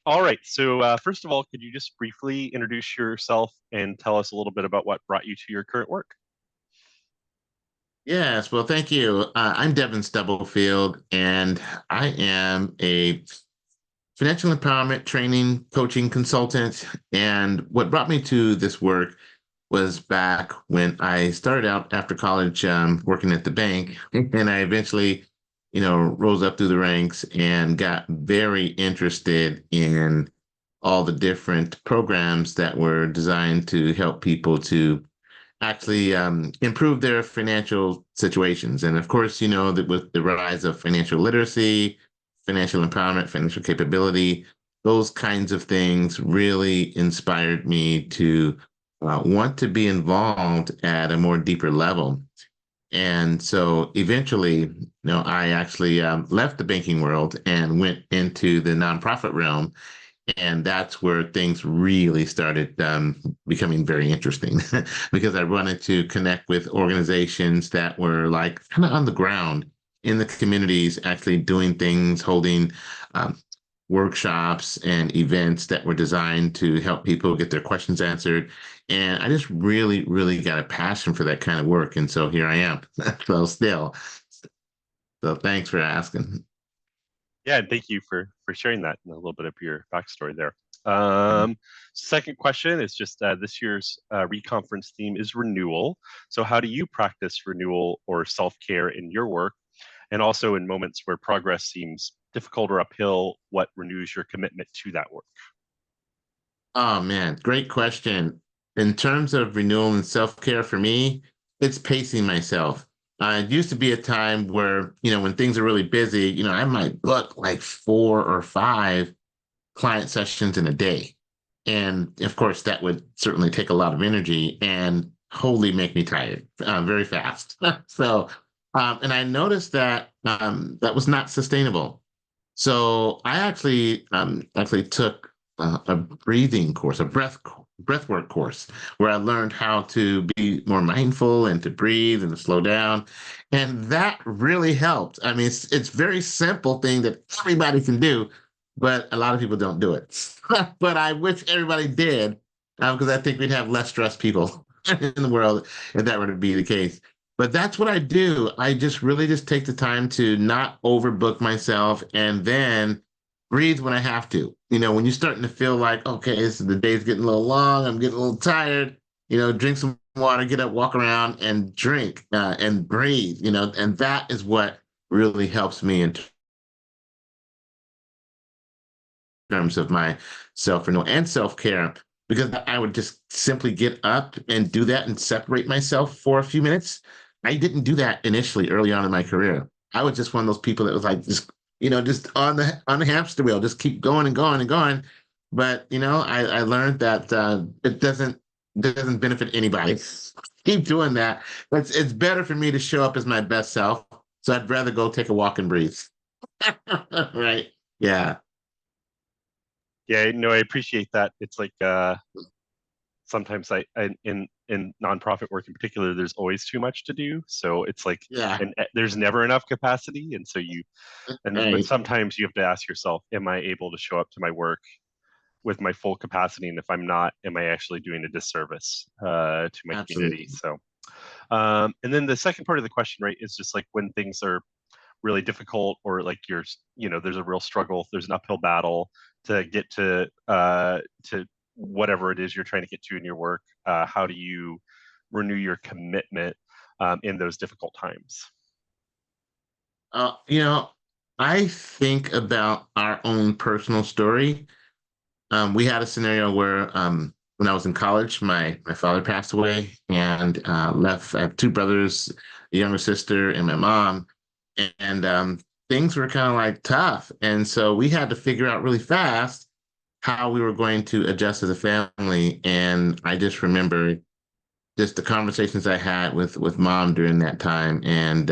All right. So, first of all, could you just briefly introduce yourself and tell us a little bit about what brought you to your current work? Yes, well, thank you. I'm Devin Stubblefield, and I am a financial empowerment training coaching consultant. And what brought me to this work was back when I started out after college working at the bank, and I eventually, rose up through the ranks and got very interested in all the different programs that were designed to help people to actually improve their financial situations. And of course, you know that with the rise of financial literacy, financial empowerment, financial capability, those kinds of things really inspired me to want to be involved at a more deeper level. And so eventually, I actually left the banking world and went into the nonprofit realm, and that's where things really started becoming very interesting because I wanted to connect with organizations that were like kind of on the ground in the communities, actually doing things, holding um, workshops and events that were designed to help people get their questions answered. And I just really, really got a passion for that kind of work. And so here I am. So still. So thanks for asking. Yeah, and thank you for sharing that and a little bit of your backstory there. Um, Second question is just this year's reconference theme is renewal. So, how do you practice renewal or self care in your work? And also in moments where progress seems difficult or uphill, what renews your commitment to that work? Oh man, great question. In terms of renewal and self-care for me, it's pacing myself. It used to be a time where, when things are really busy, I might book like 4 or 5 client sessions in a day. And of course, that would certainly take a lot of energy and wholly make me tired very fast. And I noticed that that was not sustainable. So I actually took a breathing course, a breathwork course, where I learned how to be more mindful and to breathe and to slow down, and that really helped. I mean, it's very simple thing that everybody can do, but a lot of people don't do it. But I wish everybody did, because I think we'd have less stressed people in the world if that were to be the case. But that's what I do. I just really just take the time to not overbook myself and then breathe when I have to. When you're starting to feel like, okay, the day's getting a little long, I'm getting a little tired, drink some water, get up, walk around and drink and breathe, and that is what really helps me in terms of my self renewal and self care, because I would just simply get up and do that and separate myself for a few minutes. I didn't do that initially early on in my career. I was just one of those people that was like just on the hamster wheel, just keep going and going and going. But I learned that it doesn't benefit anybody. Keep doing that. But it's better for me to show up as my best self. So I'd rather go take a walk and breathe. Right? Yeah. Yeah, no, I appreciate that. It's like sometimes in nonprofit work in particular, there's always too much to do. So it's like, Yeah. and there's never enough capacity, and so but Right. sometimes you have to ask yourself, am I able to show up to my work with my full capacity? And if I'm not, am I actually doing a disservice to my community? Absolutely. So, and then the second part of the question, right, is just like when things are really difficult or like there's a real struggle, there's an uphill battle to get to whatever it is you're trying to get to in your work. How do you renew your commitment in those difficult times? Uh, you know, I think about our own personal story. We had a scenario where when I was in college, my father passed away and left. I have 2 brothers, a younger sister, and my mom. And things were kind of like tough. And so we had to figure out really fast how we were going to adjust as a family. And I just remember just the conversations I had with mom during that time, and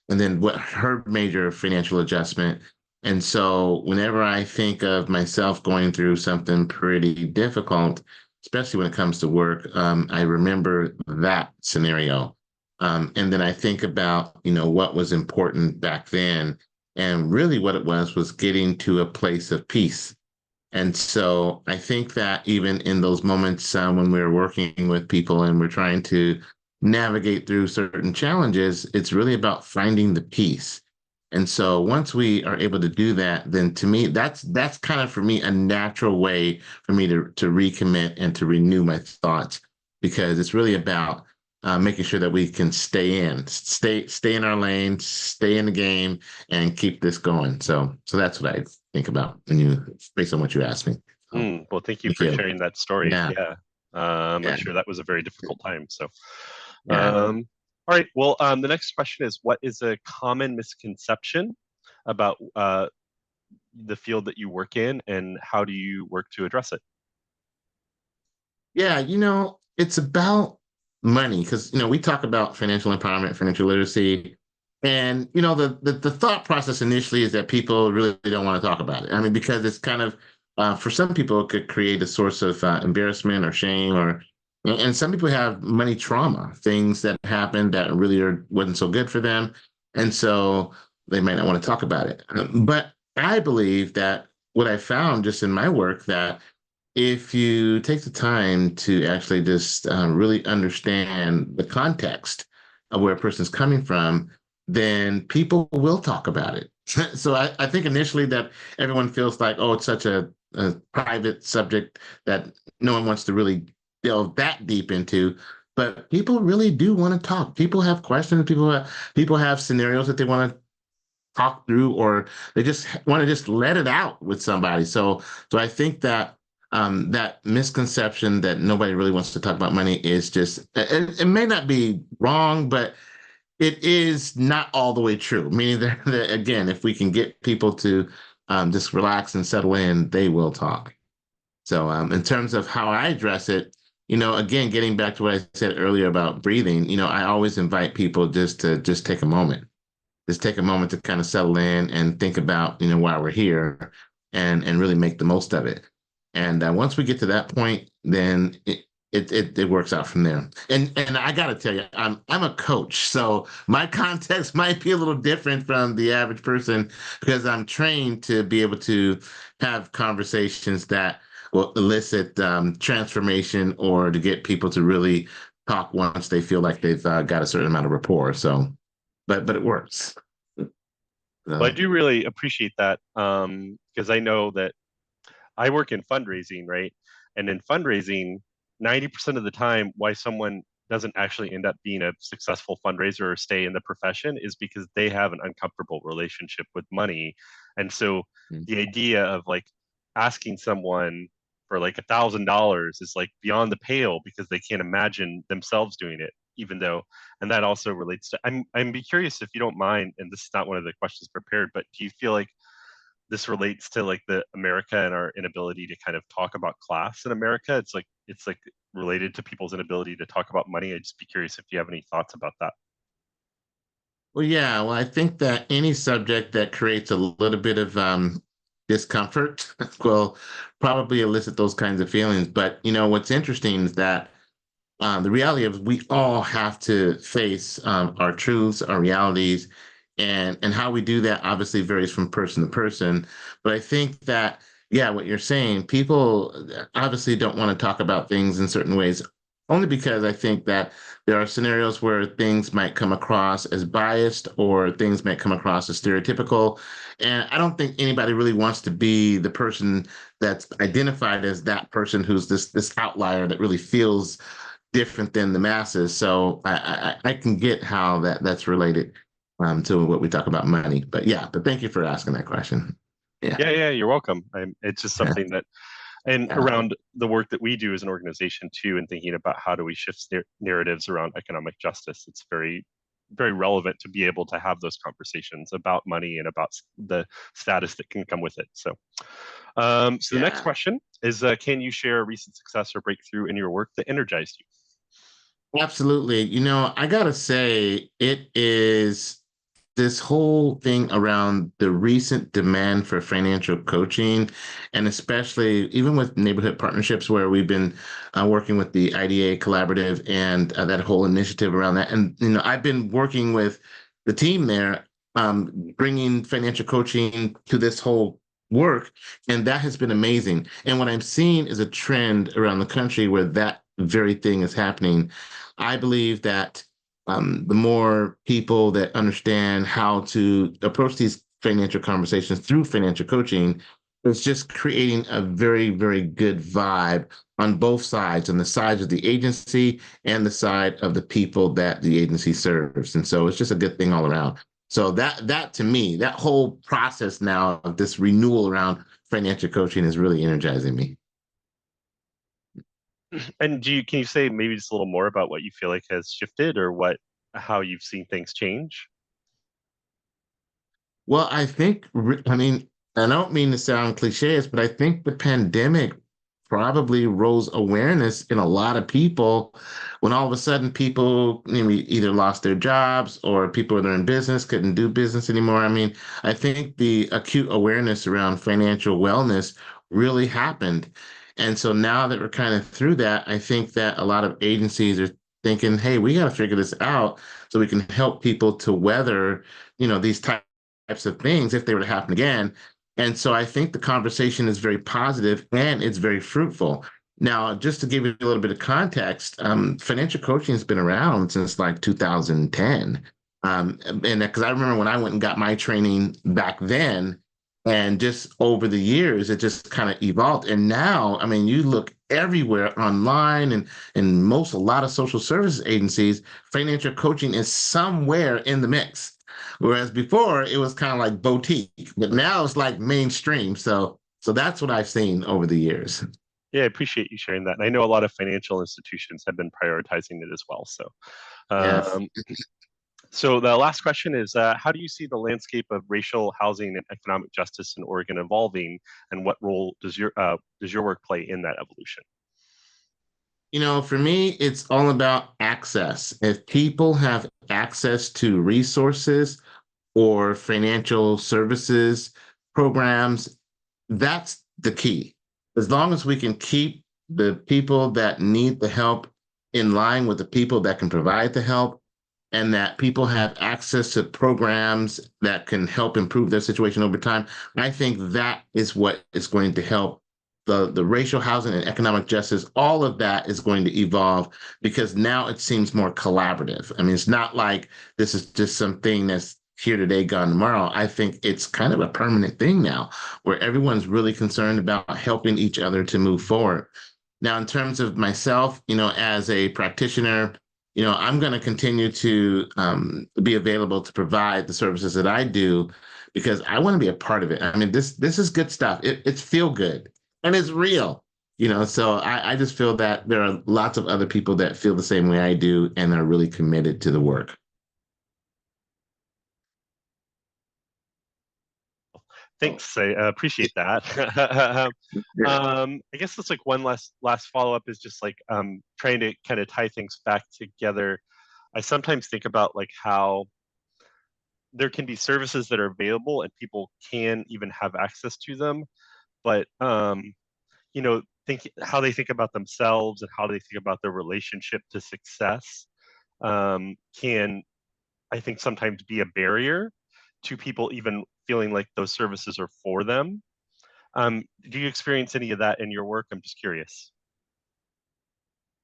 then what her major financial adjustment. And so whenever I think of myself going through something pretty difficult, especially when it comes to work, I remember that scenario. And then I think about, what was important back then. And really what it was getting to a place of peace And so I think that even in those moments when we're working with people and we're trying to navigate through certain challenges, it's really about finding the peace. And so once we are able to do that, then to me, that's kind of for me a natural way for me to recommit and to renew my thoughts, because it's really about making sure that we can stay in our lane, stay in the game, and keep this going. So that's what I think about when you based on what you asked me. So, Well, thank you thank for you. sharing that story. Yeah, Yeah. I'm yeah, sure that was a very difficult time. So, yeah. all right. Well, the next question is, what is a common misconception about the field that you work in, and how do you work to address it? Yeah, it's about money because we talk about financial empowerment, financial literacy, and the thought process initially is that people really don't want to talk about it. I mean, because it's kind of for some people it could create a source of embarrassment or shame, or and some people have money trauma, things that happened that really wasn't so good for them, and so they might not want to talk about it. But I believe that what I found just in my work that if you take the time to actually just really understand the context of where a person's coming from, then people will talk about it. So I think initially that everyone feels like, oh, it's such a private subject that no one wants to really delve that deep into. But people really do want to talk. People have questions. People have scenarios that they want to talk through, or they just want to just let it out with somebody. So I think that that misconception that nobody really wants to talk about money is just it may not be wrong, but it is not all the way true. Meaning that again, if we can get people to just relax and settle in, they will talk. So in terms of how I address it, again, getting back to what I said earlier about breathing, I always invite people just take a moment, just take a moment to kind of settle in and think about why we're here, and really make the most of it. And once we get to that point, then it works out from there. And I got to tell you, I'm a coach, so my context might be a little different from the average person because I'm trained to be able to have conversations that will elicit transformation, or to get people to really talk once they feel like they've got a certain amount of rapport. So but it works. Well, I So do really appreciate that, because I know that I work in fundraising, right? And in fundraising, 90% of the time, why someone doesn't actually end up being a successful fundraiser or stay in the profession is because they have an uncomfortable relationship with money. And so mm, the idea of like asking someone for like $1,000 is like beyond the pale because they can't imagine themselves doing it, even though, and that also relates to, I'm be curious if you don't mind, and this is not one of the questions prepared, but do you feel like this relates to like the America and our inability to kind of talk about class in America? It's like related to people's inability to talk about money. I'd just be curious if you have any thoughts about that. well, yeah. Well, I think that any subject that creates a little bit of discomfort will probably elicit those kinds of feelings. But what's interesting is that the reality of we all have to face our truths, our realities, and how we do that obviously varies from person to person. But I think that yeah, what you're saying, people obviously don't want to talk about things in certain ways, only because I think that there are scenarios where things might come across as biased, or things might come across as stereotypical. And I don't think anybody really wants to be the person that's identified as that person who's this outlier that really feels different than the masses. So I can get how that's related to what we talk about money. But yeah, but thank you for asking that question. Yeah, Yeah, yeah, you're welcome. It's just yeah, something that, and yeah, around the work that we do as an organization too, and thinking about how do we shift narratives around economic justice, it's very, very relevant to be able to have those conversations about money and about the status that can come with it. So the next yeah. question is, can you share a recent success or breakthrough in your work that energized you? Absolutely. I gotta say, it is this whole thing around the recent demand for financial coaching, and especially even with neighborhood partnerships where we've been working with the IDA collaborative, and that whole initiative around that. And I've been working with the team there, bringing financial coaching to this whole work. And that has been amazing. And what I'm seeing is a trend around the country where that very thing is happening. I believe that the more people that understand how to approach these financial conversations through financial coaching, it's just creating a very, very good vibe on both sides, on the sides of the agency and the side of the people that the agency serves. And so it's just a good thing all around. So that to me, that whole process now of this renewal around financial coaching is really energizing me. And can you say maybe just a little more about what you feel like has shifted or how you've seen things change? Well, I mean, I don't mean to sound cliches, but I think the pandemic probably rose awareness in a lot of people when all of a sudden people, either lost their jobs or people that are in business couldn't do business anymore. I mean, I think the acute awareness around financial wellness really happened. And so now that we're kind of through that, I think that a lot of agencies are thinking, hey, we got to figure this out so we can help people to weather, these types of things if they were to happen again. And so I think the conversation is very positive and it's very fruitful. Now, just to give you a little bit of context, financial coaching has been around since like 2010. And because I remember when I went and got my training back then, and just over the years, it just kind of evolved. And now, I mean, you look everywhere online and a lot of social services agencies, financial coaching is somewhere in the mix. Whereas before it was kind of like boutique, but now it's like mainstream. So that's what I've seen over the years. Yeah, I appreciate you sharing that. And I know a lot of financial institutions have been prioritizing it as well. Yes. Um, so the last question is, how do you see the landscape of racial housing and economic justice in Oregon evolving, and what role does your work play in that evolution? For me, it's all about access. If people have access to resources or financial services programs, that's the key. As long as we can keep the people that need the help in line with the people that can provide the help, and that people have access to programs that can help improve their situation over time, I think that is what is going to help the racial housing and economic justice. All of that is going to evolve because now it seems more collaborative. I mean, it's not like this is just something that's here today, gone tomorrow. I think it's kind of a permanent thing now where everyone's really concerned about helping each other to move forward. Now, in terms of myself, as a practitioner, I'm going to continue to be available to provide the services that I do because I want to be a part of it. I mean, this is good stuff. It's feel good and it's real. So I just feel that there are lots of other people that feel the same way I do and are really committed to the work. Thanks, I appreciate that. Yeah. I guess that's like one last follow up is just like trying to kind of tie things back together. I sometimes think about like how there can be services that are available and people can even have access to them, but think how they think about themselves and how they think about their relationship to success can I think sometimes be a barrier to people even feeling like those services are for them. Do you experience any of that in your work? I'm just curious.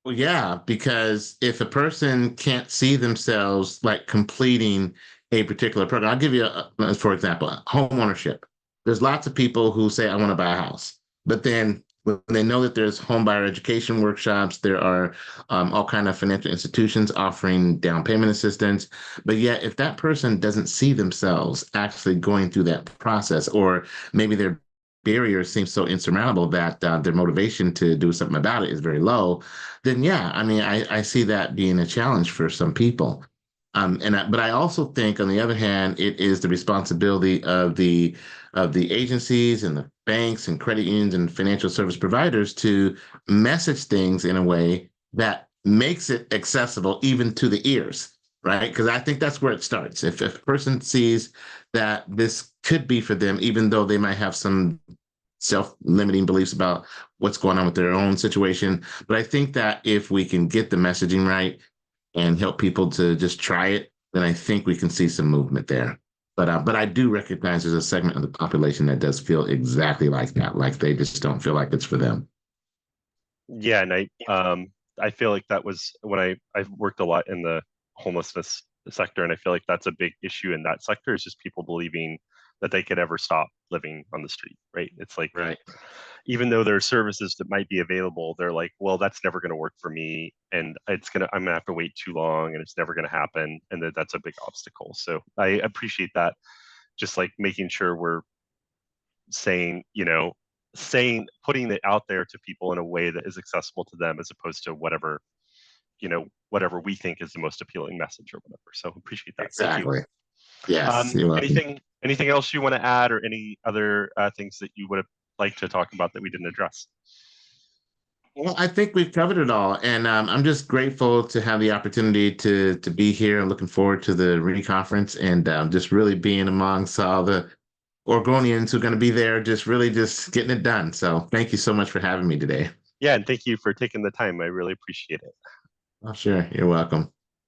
Well, yeah, because if a person can't see themselves like completing a particular program, I'll give you, for example, home ownership. There's lots of people who say, I want to buy a house. But then when they know that there's home buyer education workshops, there are all kind of financial institutions offering down payment assistance. But yet, if that person doesn't see themselves actually going through that process, or maybe their barriers seem so insurmountable that their motivation to do something about it is very low, then yeah, I mean, I see that being a challenge for some people. But I also think, on the other hand, it is the responsibility of the agencies and the banks and credit unions and financial service providers to message things in a way that makes it accessible even to the ears, right? Because I think that's where it starts. If a person sees that this could be for them, even though they might have some self-limiting beliefs about what's going on with their own situation. But I think that if we can get the messaging right and help people to just try it, then I think we can see some movement there. But I do recognize there's a segment of the population that does feel exactly like that, like they just don't feel like it's for them. Yeah, and I feel like that was when I've worked a lot in the homelessness sector, and I feel like that's a big issue in that sector is just people believing that they could ever stop living on the street, right? It's like Right. even though there are services that might be available, they're like, well, that's never going to work for me, and I'm gonna have to wait too long, and it's never going to happen, and that's a big obstacle. So I appreciate that, just like making sure we're saying, putting it out there to people in a way that is accessible to them as opposed to whatever we think is the most appealing message or whatever. So appreciate that. Thank you. Exactly. Yes, you're welcome. Anything else you want to add or any other things that you would have liked to talk about that we didn't address? Well, I think we've covered it all, and I'm just grateful to have the opportunity to be here. I'm looking forward to the re-conference and just really being amongst all the Oregonians who are going to be there, just really just getting it done. So thank you so much for having me today. Yeah, and thank you for taking the time. I really appreciate it. Oh, sure. You're welcome.